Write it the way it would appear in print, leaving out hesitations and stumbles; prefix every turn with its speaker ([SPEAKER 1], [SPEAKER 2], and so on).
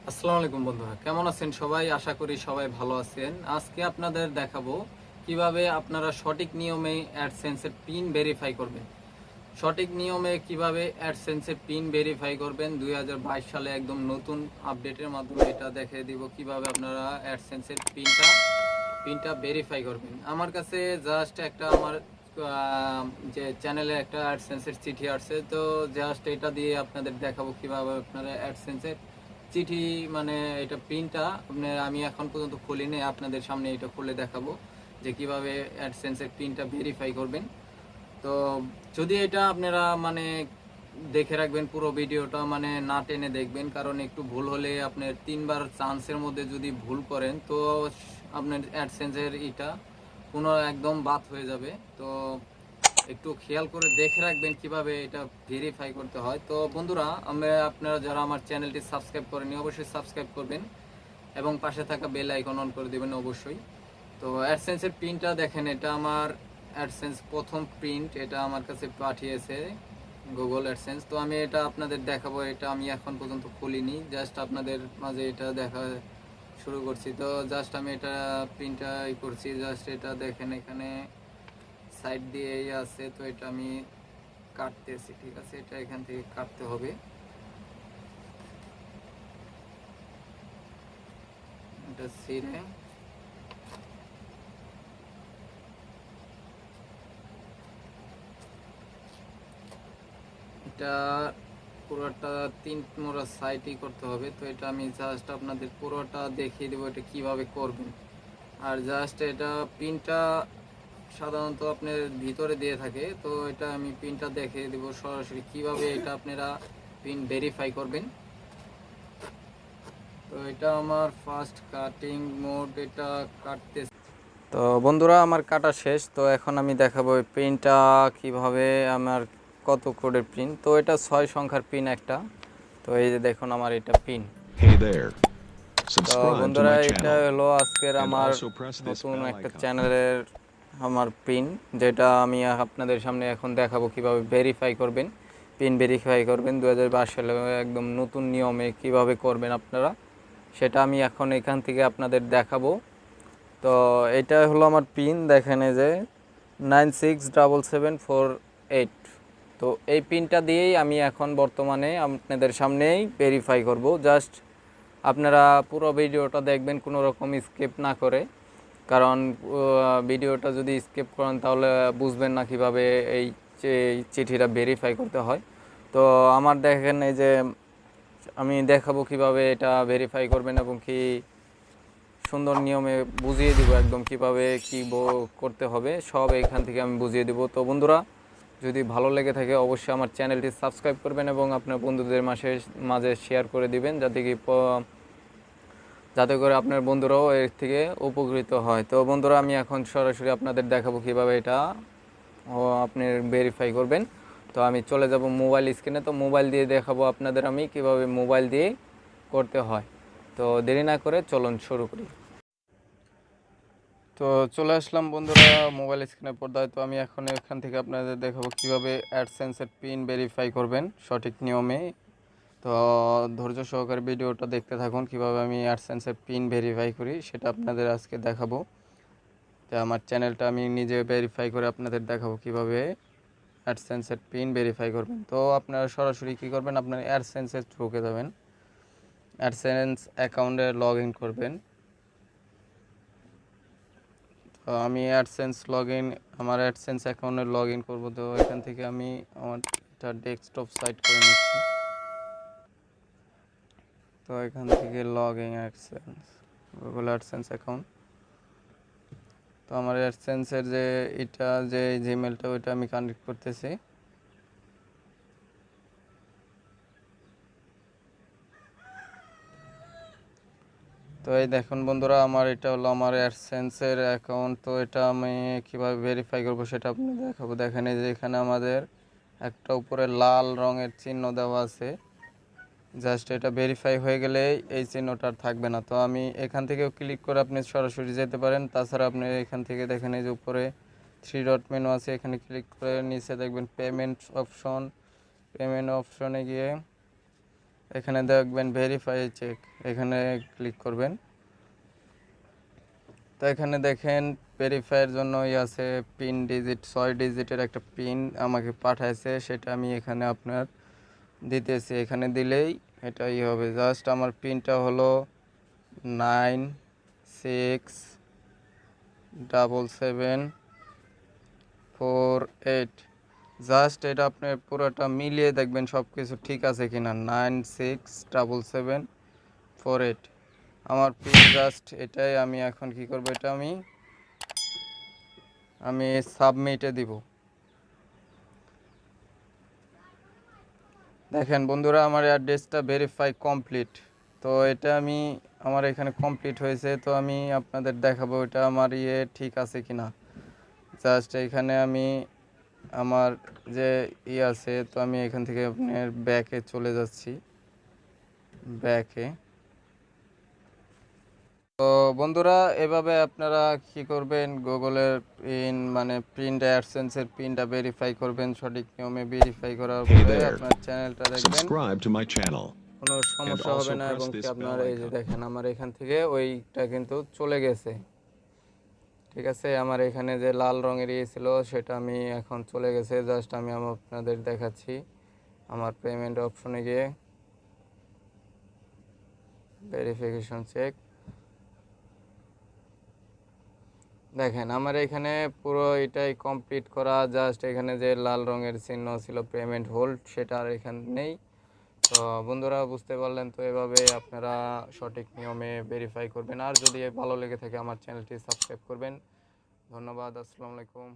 [SPEAKER 1] আসসালামু আলাইকুম বন্ধুরা, কেমন আছেন সবাই? আশা করি সবাই ভালো আছেন। আজকে আপনাদের দেখাবো কিভাবে আপনারা সঠিক নিয়মে অ্যাডসেন্সের পিন ভেরিফাই করবেন। সঠিক নিয়মে কিভাবে অ্যাডসেন্সের পিন ভেরিফাই করবেন 2022 সালে একদম নতুন আপডেটের মাধ্যমে এটা দেখিয়ে দিব কিভাবে আপনারা অ্যাডসেন্সের পিনটা ভেরিফাই করবেন। আমার কাছে জাস্ট একটা আমার যে চ্যানেলে একটা অ্যাডসেন্সের চিঠি আসছে, তো জাস্ট এটা দিয়ে আপনাদের দেখাবো কিভাবে আপনারা অ্যাডসেন্সের চিঠি মানে এটা পিনটা আমি এখন পর্যন্ত খুলিনি, আপনাদের সামনে এটা খুলে দেখাবো যে কিভাবে অ্যাডসেন্সের পিনটা ভেরিফাই করবেন। তো যদি এটা আপনারা দেখে রাখবেন, পুরো ভিডিওটা না টেনে দেখবেন, কারণ একটু ভুল হলে আপনার 3বার চান্সের মধ্যে যদি ভুল করেন তো আপনার অ্যাডসেন্সের এটা পুনঃ একদম বাদ হয়ে যাবে। তো একটু খেয়াল করে দেখে রাখবেন কিভাবে এটা ভেরিফাই করতে হয়। তো বন্ধুরা, আপনারা যারা আমার চ্যানেলটি সাবস্ক্রাইব করেনি অবশ্যই সাবস্ক্রাইব করবেন এবং পাশে থাকা বেল আইকন অন করে দেবেন অবশ্যই। তো অ্যাডসেন্সের প্রিন্টটা দেখেন, এটা আমার অ্যাডসেন্স প্রথম প্রিন্ট, এটা আমার কাছে পাঠিয়েছে গুগল অ্যাডসেন্স। তো আমি এটা আপনাদের দেখাবো, এটা আমি এখন পর্যন্ত খুলিনি, জাস্ট আপনাদের মাঝে এটা দেখা শুরু করছি। তো জাস্ট আমি এটা প্রিন্টটা করছি, জাস্ট এটা দেখেন এখানে সাইড দিয়ে আছে। তো এটা আমি কাটতেছি, ঠিক আছে, এটা এখান থেকে কাটতে হবে। এটা ছিঁড়ে এটা পুরোটা 3 মোড়া সাইডই করতে হবে। তো এটা আমি জাস্ট আপনাদের পুরোটা দেখিয়ে দেবো এটা কিভাবে করবেন। আর জাস্ট এটা পিনটা সাধারণত আপনার ভিতরে দিয়ে থাকে, তো এটা আমি পিনটা দেখিয়ে দেবো সরাসরি কিভাবে এটা আপনারা পিন ভেরিফাই করবেন। তো এটা আমার ফার্স্ট কাটিং মোড, এটা কাটতে। তো বন্ধুরা, আমার কাটা শেষ। তো এখন আমি দেখাবো এই পিনটা কিভাবে আমার কত কোডের পিন। তো এটা 6 সংখ্যার পিন একটা। তো এই যে দেখুন আমার এটা পিন। তো বন্ধুরা, এটা হলো আজকের আমার নতুন একটা চ্যানেলের আমার পিন, যেটা আমি আপনাদের সামনে এখন দেখাবো কিভাবে ভেরিফাই করবেন, পিন ভেরিফাই করবেন 2022 সালে একদম নতুন নিয়মে কিভাবে করবেন আপনারা, সেটা আমি এখন এখান থেকে আপনাদের দেখাবো। তো এটা হলো আমার পিন, দেখেন এই যে 967748। তো এই পিনটা দিয়েই আমি এখন বর্তমানে আপনাদের সামনেই ভেরিফাই করব। জাস্ট আপনারা পুরো ভিডিওটা দেখবেন, কোনো রকম স্কিপ না করে, কারণ ভিডিওটা যদি স্কিপ করেন তাহলে বুঝবেন না কিভাবে এই চিঠিটা ভেরিফাই করতে হয়। তো আমার দেখেন এই যে আমি দেখাবো কিভাবে এটা ভেরিফাই করবেন এবং কি সুন্দর নিয়মে বুঝিয়ে দিব একদম কিভাবে কি করতে হবে, সব এখান থেকে আমি বুঝিয়ে দেব। তো বন্ধুরা, যদি ভালো লেগে থাকে অবশ্যই আমার চ্যানেলটি সাবস্ক্রাইব করবেন এবং আপনার বন্ধুদের মাঝে শেয়ার করে দিবেন, যাতে করে আপনার বন্ধুরাও এর থেকে উপকৃত হয়। তো বন্ধুরা, আমি এখন সরাসরি আপনাদের দেখাবো কিভাবে এটা আপনি ভেরিফাই করবেন। তো আমি চলে যাব মোবাইল স্ক্রিনে। তো মোবাইল দিয়ে দেখাবো আপনাদের আমি কিভাবে মোবাইল দিয়ে করতে হয়। তো দেরি না করে চলুন শুরু করি। তো চলে আসলাম বন্ধুরা মোবাইল স্ক্রিনের পর্দায়। তো আমি এখন এখান থেকে আপনাদের দেখাবো কিভাবে অ্যাডসেন্সের পিন ভেরিফাই করবেন সঠিক নিয়মে। তো ধৈর্য সহকারে ভিডিওটা দেখতে থাকুন, কিভাবে আমি অ্যাডসেন্সের পিন ভেরিফাই করি সেটা আপনাদের আজকে দেখাবো। তো আমার চ্যানেলটা আমি নিজে ভেরিফাই করে আপনাদের দেখাবো কিভাবে অ্যাডসেন্সের পিন ভেরিফাই করবেন। তো আপনারা সরাসরি কী করবেন, আপনার অ্যাডসেন্সে ঢুকে যাবেন, অ্যাডসেন্স অ্যাকাউন্টে লগ ইন করবেন। তো আমি আমার অ্যাডসেন্স অ্যাকাউন্টে লগ ইন করবো। তো এখান থেকে আমি আমার এটা ডেস্কটপ সাইট করে নিচ্ছি। তো এখান থেকে log in AdSense, Google AdSense account. তো আমার অ্যাডসেন্সের যে জিমেলটা ওইটা আমি কানেক্ট করতেছি। তো এই দেখুন বন্ধুরা, এটা হলো আমার অ্যাডসেন্সের অ্যাকাউন্ট। তো এটা আমি কীভাবে ভেরিফাই করবো সেটা আপনি দেখাবো। দেখেন এই যে এখানে আমাদের একটা উপরে লাল রঙের চিহ্ন দেওয়া আছে, জাস্ট এটা ভেরিফাই হয়ে গেলে এই চিহ্নটা আর থাকবে না। তো আমি এখান থেকেও ক্লিক করে আপনি সরাসরি যেতে পারেন। তাছাড়া আপনি এখান থেকে দেখেন এই যে উপরে 3 ডট মেনু আছে, এখানে ক্লিক করে নিচে দেখবেন পেমেন্ট অপশনে গিয়ে এখানে দেখবেন ভেরিফাই চেক, এখানে ক্লিক করবেন। তো এখানে দেখেন ভেরিফাইয়ের জন্য আছে পিন ডিজিট, 6 ডিজিটের একটা পিন আমাকে পাঠাইছে, সেটা আমি এখানে আপনার দিতেছি। এখানে দিলেই এটাই হবে। জাস্ট আমার পিনটা হলো 967748। জাস্ট এটা আপনি পুরোটা মিলিয়ে দেখবেন সব কিছু ঠিক আছে কিনা। 967748 আমার পিন। জাস্ট এটাই আমি এখন কি করব, এটা আমি সাবমিটে দিব। দেখেন বন্ধুরা, আমার অ্যাড্রেসটা ভেরিফাই কমপ্লিট। তো এটা আমার এখানে কমপ্লিট হয়েছে। তো আমি আপনাদের দেখাবো এটা আমার ঠিক আছে কিনা। জাস্ট এখানে আমার যে আছে, তো আমি এখান থেকে আপনার ব্যাকে চলে যাচ্ছি, ব্যাকে। তো বন্ধুরা, এভাবে আপনারা কি করবেন, গুগলের পিন প্রিন্ট অ্যাডসেন্সের পিনটা ভেরিফাই করবেন সঠিক নিয়মে। ভেরিফাই করার পরে আপনার চ্যানেলটা দেখবেন, কোনো সমস্যা হবে না। এবং কি আপনার এই যে দেখেন আমার এখান থেকে ওইটা কিন্তু চলে গেছে। ঠিক আছে, আমার এখানে যে লাল রঙের ছিল সেটা আমি এখন চলে গেছে। জাস্ট আমি আপনাদের দেখাচ্ছি। আমার পেমেন্ট অপশনে গিয়ে ভেরিফিকেশন চেক, দেখেন আমার এখানে পুরো এটাই কমপ্লিট করা। জাস্ট এখানে যে লাল রঙের চিহ্ন ছিল পেমেন্ট হোল্ড, সেটা আর এখানে নেই। তো বন্ধুরা বুঝতে পারলেন। তো এভাবে আপনারা সঠিক নিয়মে ভেরিফাই করবেন। আর যদি ভালো লেগে থাকে আমার চ্যানেলটি সাবস্ক্রাইব করবেন। ধন্যবাদ। আসসালামু আলাইকুম।